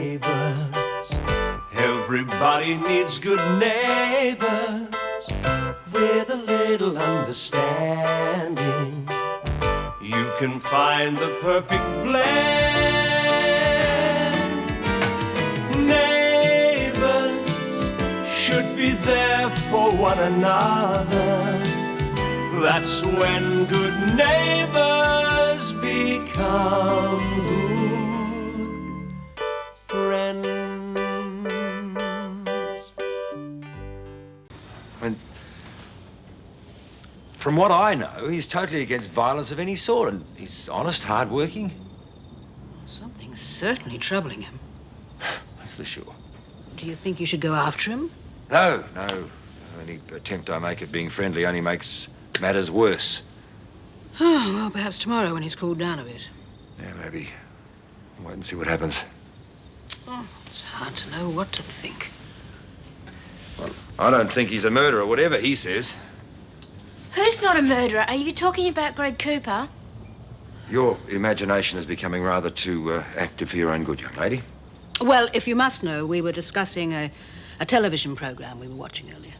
neighbours. Everybody needs good neighbours with a little understanding. You can find the perfect blend. Neighbours should be there for one another. That's when good neighbours become good friends. And from what I know, he's totally against violence of any sort, and he's honest, hard-working. Something's certainly troubling him. That's for sure. Do you think you should go after him? No. Any attempt I make at being friendly only makes matters worse. Oh, well, perhaps tomorrow when he's cooled down a bit. Yeah, maybe. Wait and see what happens. Oh, it's hard to know what to think. Well, I don't think he's a murderer, whatever he says. Who's not a murderer? Are you talking about Greg Cooper? Your imagination is becoming rather too active for your own good, young lady. Well, if you must know, we were discussing a television program we were watching earlier.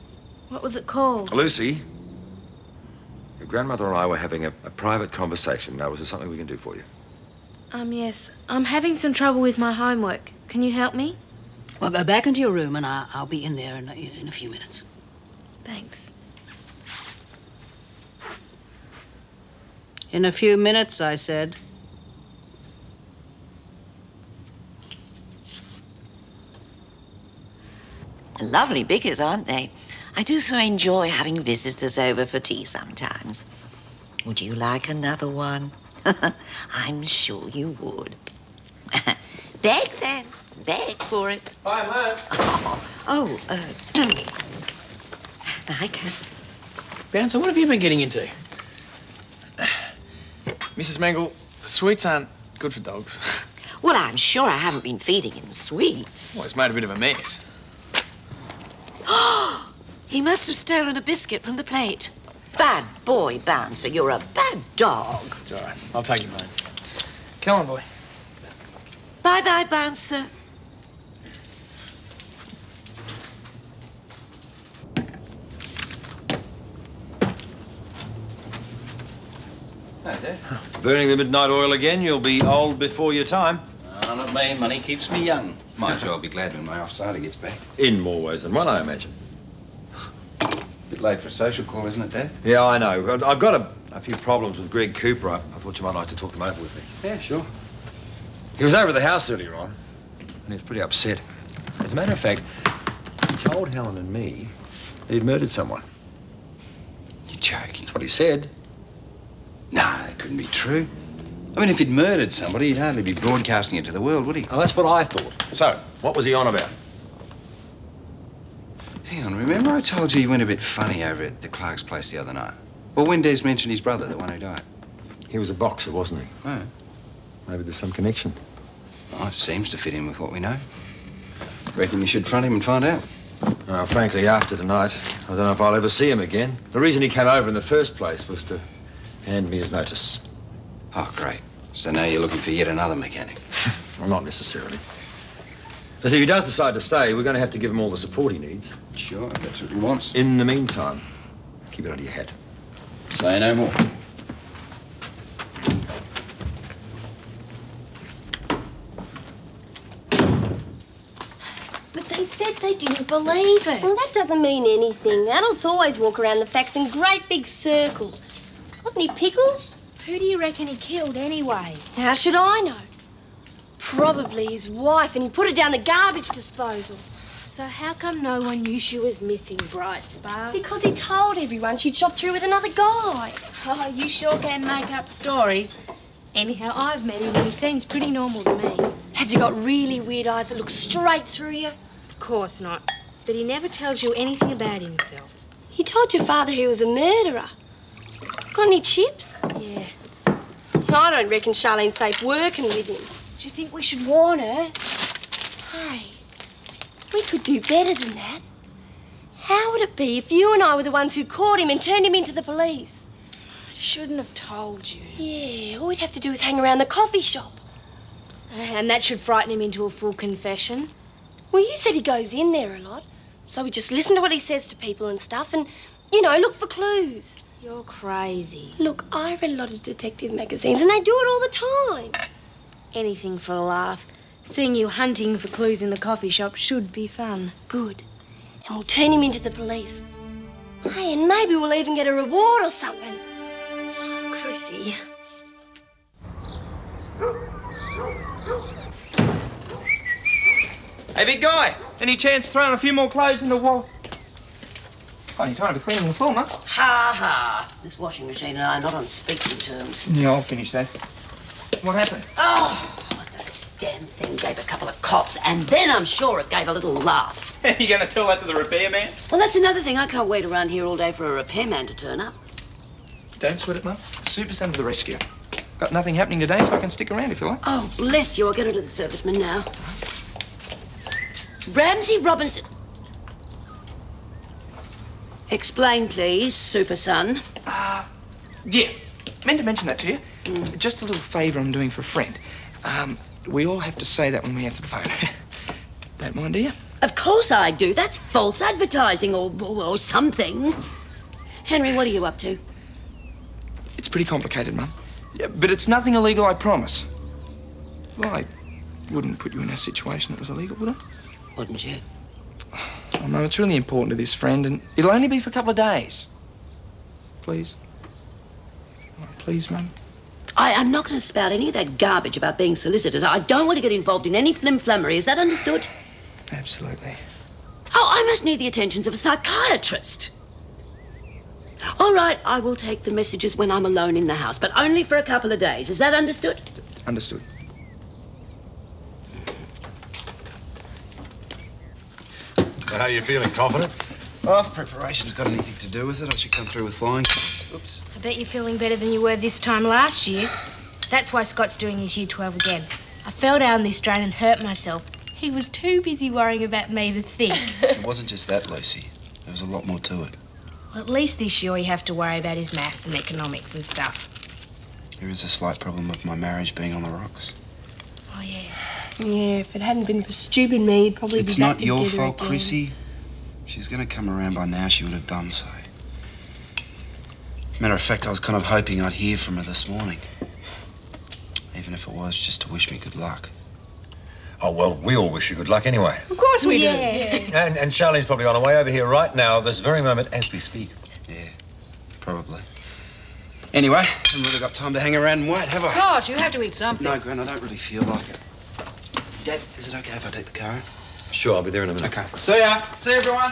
What was it called? Lucy, your grandmother and I were having a private conversation. Now, is there something we can do for you? Yes. I'm having some trouble with my homework. Can you help me? Well, go back into your room and I'll be in there in a few minutes. Thanks. In a few minutes, I said. Lovely bickers, aren't they? I do so enjoy having visitors over for tea sometimes. Would you like another one? I'm sure you would. Beg, then. Beg for it. Hi, Mum. I can. Bouncer, what have you been getting into? Mrs. Mangle, sweets aren't good for dogs. Well, I'm sure I haven't been feeding him sweets. Well, it's made a bit of a mess. He must have stolen a biscuit from the plate. Bad boy, Bouncer. You're a bad dog. It's all right. I'll take him home. Come on, boy. Bye-bye, Bouncer. Hey, Dad. Burning the midnight oil again, you'll be old before your time. Oh, not me. Money keeps me young. Might as well be glad when my offsider gets back. In more ways than one, I imagine. Bit late for a social call, isn't it, Dad? Yeah, I know. I've got a few problems with Greg Cooper. I thought you might like to talk them over with me. Yeah, sure. He was over at the house earlier on, and he was pretty upset. As a matter of fact, he told Helen and me that he'd murdered someone. You're joking. That's what he said. No, that couldn't be true. I mean, if he'd murdered somebody, he'd hardly be broadcasting it to the world, would he? Oh, that's what I thought. So, what was he on about? Hang on, remember I told you he went a bit funny over at the Clarke's place the other night? Well, when Des mentioned his brother, the one who died. He was a boxer, wasn't he? Oh. Maybe there's some connection. Oh, it seems to fit in with what we know. Reckon you should front him and find out? Well, frankly, after tonight, I don't know if I'll ever see him again. The reason he came over in the first place was to hand me his notice. Oh, great. So now you're looking for yet another mechanic? Well, not necessarily. As if he does decide to stay, we're going to have to give him all the support he needs. Sure, if that's what he wants. In the meantime, keep it under your hat. Say no more. But they said they didn't believe it. Well, that doesn't mean anything. Adults always walk around the facts in great big circles. Got any pickles? Who do you reckon he killed anyway? How should I know? Probably his wife, and he put her down the garbage disposal. So how come no one knew she was missing, Bright Spark? Because he told everyone she'd shot through with another guy. Oh, you sure can make up stories. Anyhow, I've met him and he seems pretty normal to me. Has he got really weird eyes that look straight through you? Of course not. But he never tells you anything about himself. He told your father he was a murderer. Got any chips? Yeah. I don't reckon Charlene's safe working with him. Do you think we should warn her? Hey, we could do better than that. How would it be if you and I were the ones who caught him and turned him into the police? I shouldn't have told you. Yeah, all we'd have to do is hang around the coffee shop. And that should frighten him into a full confession. Well, you said he goes in there a lot. So we just listen to what he says to people and stuff and, look for clues. You're crazy. Look, I read a lot of detective magazines and they do it all the time. Anything for a laugh. Seeing you hunting for clues in the coffee shop should be fun. Good. And we'll turn him into the police. Hey, and maybe we'll even get a reward or something. Oh, Chrissie. Hey, big guy, any chance throwing a few more clothes in the wall? Funny time to clean the floor, mate. Ha ha. This washing machine and I are not on speaking terms. Yeah, I'll finish that. What happened? Oh, that damn thing gave a couple of coughs and then I'm sure it gave a little laugh. Are you going to tell that to the repairman? Well, that's another thing. I can't wait around here all day for a repairman to turn up. Don't sweat it, Mum. Super's under the rescue. Got nothing happening today, so I can stick around if you like. Oh, bless you. I'll get onto the serviceman now. Ramsay Robinson. Explain, please, super son. Yeah, meant to mention that to you. Just a little favour I'm doing for a friend. We all have to say that when we answer the phone. Don't mind, do you? Of course I do. That's false advertising or something. Henry, what are you up to? It's pretty complicated, Mum. Yeah, but it's nothing illegal, I promise. Well, I wouldn't put you in a situation that was illegal, would I? Wouldn't you? Oh, Mum, it's really important to this friend, and it'll only be for a couple of days. Please? Oh, please, Mum? I'm not going to spout any of that garbage about being solicitors. I don't want to get involved in any flim-flammery. Is that understood? Absolutely. Oh, I must need the attentions of a psychiatrist. All right, I will take the messages when I'm alone in the house, but only for a couple of days. Is that understood? Understood. So how are you feeling? Confident? Oh, if preparation's got anything to do with it, I should come through with flying colours. Oops. I bet you're feeling better than you were this time last year. That's why Scott's doing his Year 12 again. I fell down this drain and hurt myself. He was too busy worrying about me to think. It wasn't just that, Lucy. There was a lot more to it. Well, at least this year you have to worry about his maths and economics and stuff. There is a slight problem of my marriage being on the rocks. Oh, yeah. Yeah, if it hadn't been for stupid me, he'd probably It's be back not your together fault, again. Chrissie. She's going to come around by now. She would have done so. Matter of fact, I was kind of hoping I'd hear from her this morning. Even if it was just to wish me good luck. Oh, well, we all wish you good luck anyway. Of course we do. And Charlie's probably on her way over here right now, this very moment as we speak. Yeah, probably. Anyway, haven't really got time to hang around and wait, have I? Scott, you have to eat something. No, Gran, I don't really feel like it. Dad, is it okay if I take the car in? Sure, I'll be there in a minute. Okay. See ya. See you, everyone.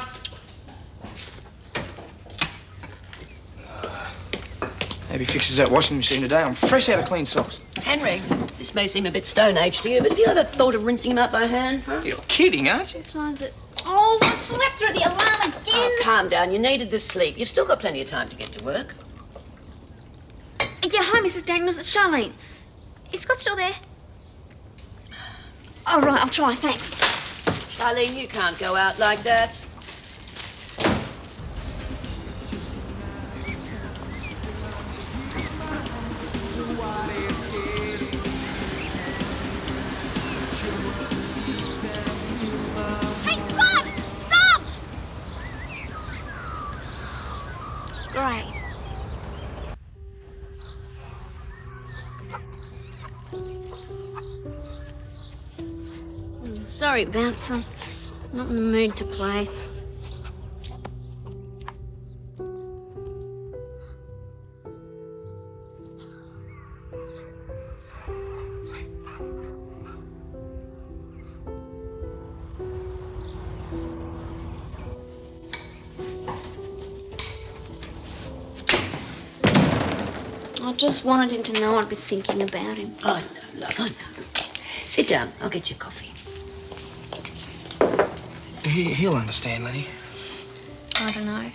Maybe fixes that washing machine today. I'm fresh out of clean socks. Henry, this may seem a bit Stone Age to you, but have you ever thought of rinsing him out by hand, huh? You're kidding, aren't you? Time's it? Oh, I slept through the alarm again. Oh, calm down. You needed the sleep. You've still got plenty of time to get to work. Yeah, hi, Mrs. Daniels. It's Charlene. Is Scott still there? Oh, right, I'll try, thanks. Charlene, you can't go out like that. Hey, Scott! Stop! Great. Sorry, Bounce. I'm not in the mood to play. I just wanted him to know I'd be thinking about him. I know, love, I know. Sit down. I'll get you coffee. He'll understand, Lenny. I don't know.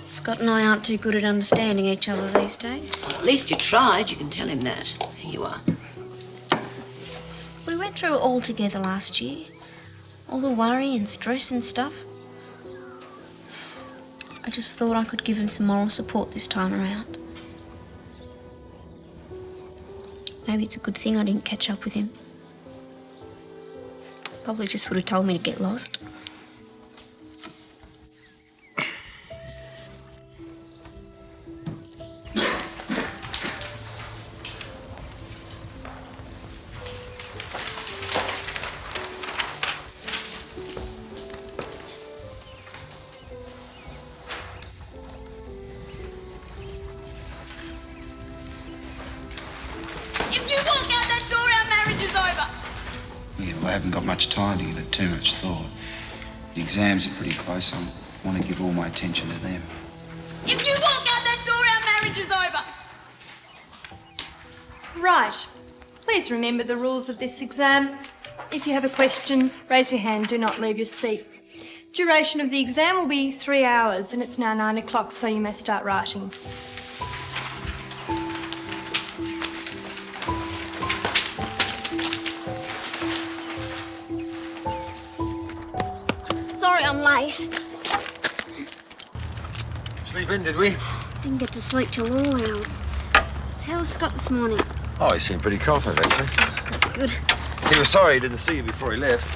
Scott and I aren't too good at understanding each other these days. At least you tried. You can tell him that. Here you are. We went through it all together last year. All the worry and stress and stuff. I just thought I could give him some moral support this time around. Maybe it's a good thing I didn't catch up with him. Probably just would have told me to get lost. I haven't got much time to give it too much thought. The exams are pretty close. I want to give all my attention to them. If you walk out that door, our marriage is over. Right. Please remember the rules of this exam. If you have a question, raise your hand. Do not leave your seat. Duration of the exam will be 3 hours, and it's now 9 o'clock, so you may start writing. Sorry I'm late. Sleep in, did we? Didn't get to sleep till all hours. How was Scott this morning? Oh, he seemed pretty confident, actually. That's good. He was sorry he didn't see you before he left.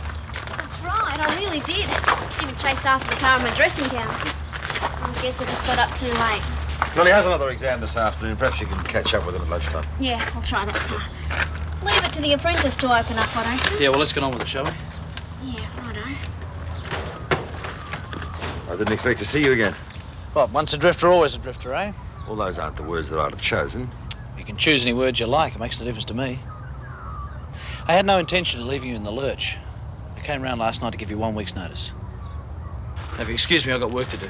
That's right, I really did. Even chased after the car in my dressing gown. I guess I just got up too late. Well, he has another exam this afternoon. Perhaps you can catch up with him at lunchtime. Yeah, I'll try that time. Leave it to the apprentice to open up, why don't you? Yeah, well, let's get on with it, shall we? Yeah, righto. I didn't expect to see you again. Well, once a drifter, always a drifter, eh? Well, those aren't the words that I'd have chosen. You can choose any words you like. It makes no difference to me. I had no intention of leaving you in the lurch. I came round last night to give you 1 week's notice. Now, if you excuse me, I've got work to do.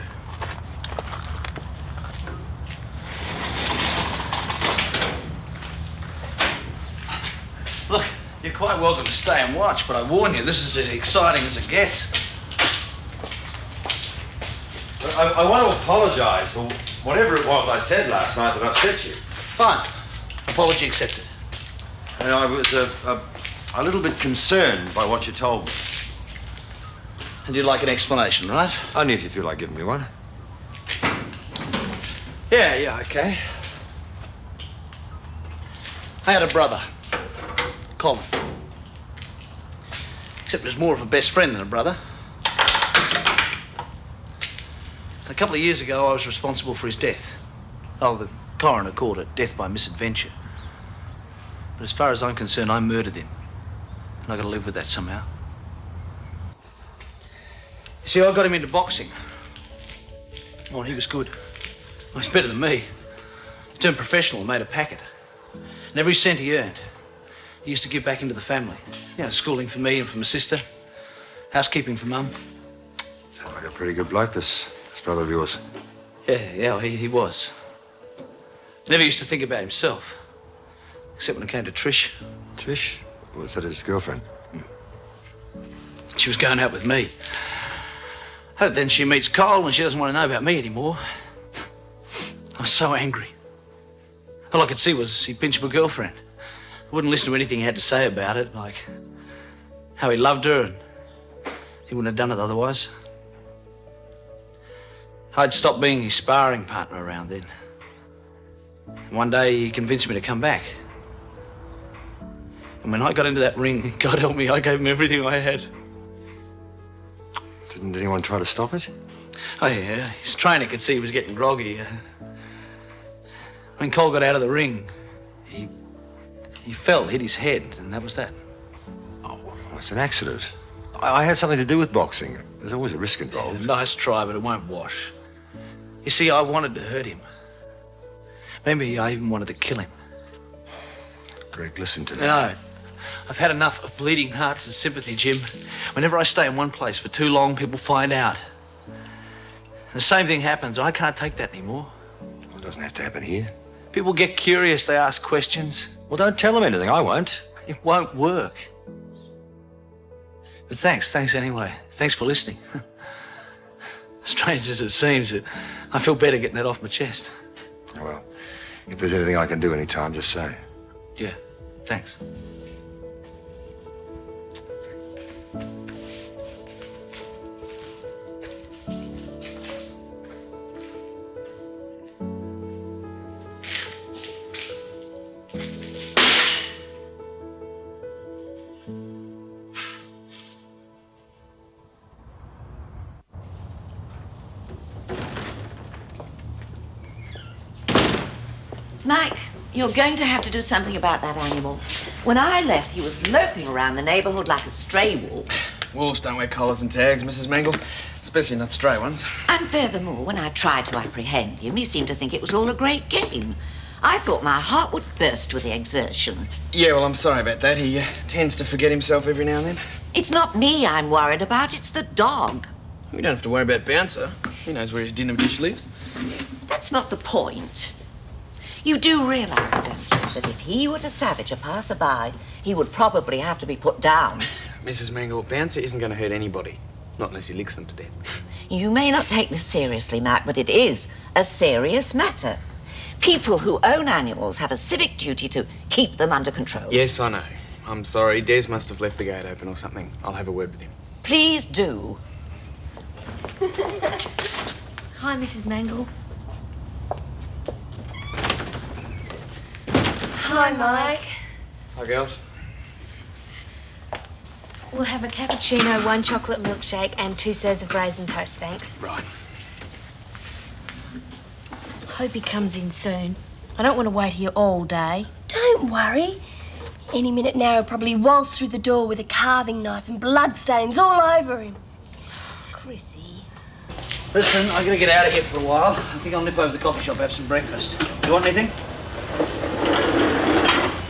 Look, you're quite welcome to stay and watch, but I warn you, this is as exciting as it gets. I want to apologise for whatever it was I said last night that upset you. Fine. Apology accepted. And I was a little bit concerned by what you told me. And you'd like an explanation, right? Only if you feel like giving me one. Yeah, okay. I had a brother, Colin. Except he was more of a best friend than a brother. A couple of years ago, I was responsible for his death. Oh, the coroner called it death by misadventure. But as far as I'm concerned, I murdered him. And I've got to live with that somehow. You see, I got him into boxing. Oh, and he was good. Well, he's better than me. He turned professional and made a packet. And every cent he earned, he used to give back into the family. You know, schooling for me and for my sister. Housekeeping for Mum. Sounds like a pretty good bloke, this brother of yours. Yeah, he was. He never used to think about himself. Except when it came to Trish. Trish? Was that his girlfriend? She was going out with me. And then she meets Kyle and she doesn't want to know about me anymore. I was so angry. All I could see was he pinched my girlfriend. I wouldn't listen to anything he had to say about it, like how he loved her and he wouldn't have done it otherwise. I'd stopped being his sparring partner around then. And one day he convinced me to come back. And when I got into that ring, God help me, I gave him everything I had. Didn't anyone try to stop it? Oh, yeah. His trainer could see he was getting groggy. When Cole got out of the ring, he fell, hit his head, and that was that. Oh, well, it's an accident. I had something to do with boxing. There's always a risk involved. Nice try, but it won't wash. You see, I wanted to hurt him. Maybe I even wanted to kill him. Greg, listen to me. No. I've had enough of bleeding hearts and sympathy, Jim. Whenever I stay in one place for too long, people find out. The same thing happens. I can't take that anymore. Well, it doesn't have to happen here. People get curious. They ask questions. Well, don't tell them anything. I won't. It won't work. But thanks anyway. Thanks for listening. Strange as it seems, I feel better getting that off my chest. Oh, well, if there's anything I can do anytime, just say. Yeah, thanks. Mike, you're going to have to do something about that animal. When I left, he was loping around the neighbourhood like a stray wolf. Wolves don't wear collars and tags, Mrs. Mangle, especially not stray ones. And furthermore, when I tried to apprehend him, he seemed to think it was all a great game. I thought my heart would burst with the exertion. Yeah, well, I'm sorry about that. He tends to forget himself every now and then. It's not me I'm worried about, it's the dog. We don't have to worry about Bouncer. He knows where his dinner dish lives. That's not the point. You do realise, don't you, that if he were to savage a passerby, he would probably have to be put down. Mrs. Mangle, Bouncer isn't going to hurt anybody. Not unless he licks them to death. You may not take this seriously, Mac, but it is a serious matter. People who own animals have a civic duty to keep them under control. Yes, I know. I'm sorry. Des must have left the gate open or something. I'll have a word with him. Please do. Hi, Mrs. Mangle. Hi, Mike. Hi, girls. We'll have a cappuccino, 1 chocolate milkshake, and 2 serves of raisin toast, thanks. Right. Hope he comes in soon. I don't want to wait here all day. Don't worry. Any minute now he'll probably waltz through the door with a carving knife and bloodstains all over him. Chrissie. Listen, I'm going to get out of here for a while. I think I'll nip over to the coffee shop and have some breakfast. You want anything?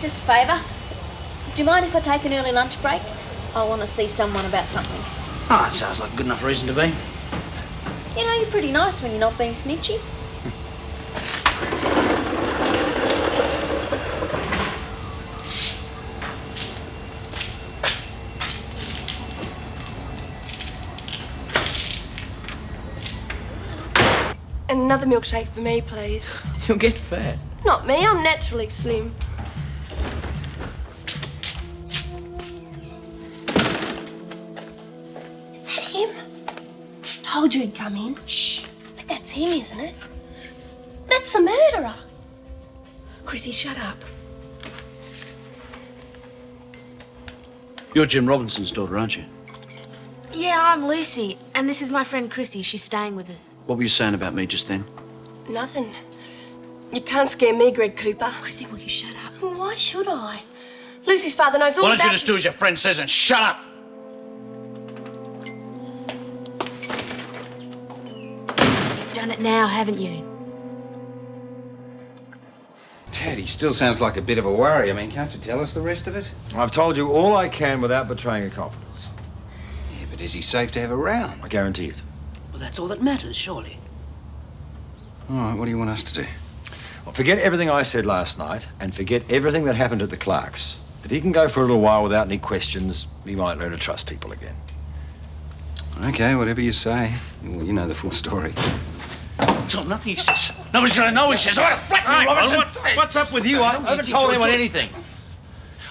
Just a favour. Do you mind if I take an early lunch break? I want to see someone about something. Oh, it sounds like a good enough reason to be. You know, you're pretty nice when you're not being snitchy. And another milkshake for me, please. You'll get fat. Not me, I'm naturally slim. Is that him? Told you he'd come in. Shh. But that's him, isn't it? That's the murderer. Chrissie, shut up. You're Jim Robinson's daughter, aren't you? Yeah, I'm Lucy, and this is my friend Chrissie. She's staying with us. What were you saying about me just then? Nothing. You can't scare me, Greg Cooper. Chrissie, will you shut up? Well, why should I? Lucy's father knows all Why about... don't you just do as your friend says and shut up? You've done it now, haven't you? Dad, he still sounds like a bit of a worry. I mean, can't you tell us the rest of it? I've told you all I can without betraying your confidence. Yeah, but is he safe to have around? I guarantee it. Well, that's all that matters, surely. All right, what do you want us to do? Well, forget everything I said last night and forget everything that happened at the Clarkes. If he can go for a little while without any questions, he might learn to trust people again. Okay, whatever you say. Well, you know the full story. Tom, nothing he says. Nobody's going to know he says. I flat you, Robinson. What's up with you? I haven't told anyone anything.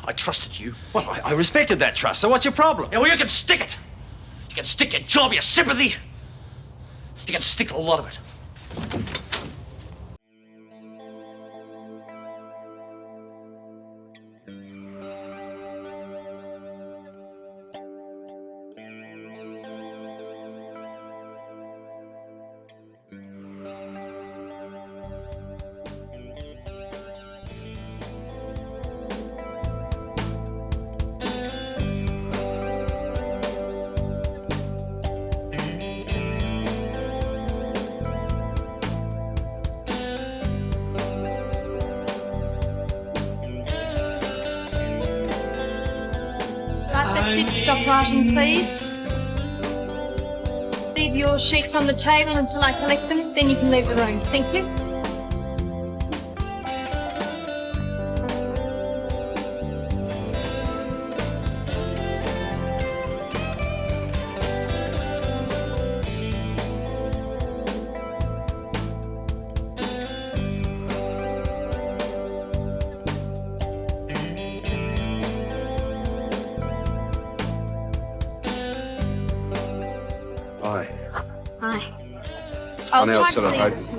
I trusted you. Well, I respected that trust, so what's your problem? Yeah, well, you can stick it. You can stick your job, your sympathy. You can stick a lot of it. That's it, stop writing, please. Leave your sheets on the table until I collect them, then you can leave the room. Thank you. I was was trying trying to to see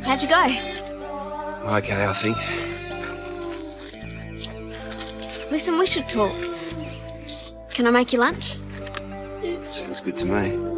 How'd you go? Okay, I think. Listen, we should talk. Can I make you lunch? Sounds good to me.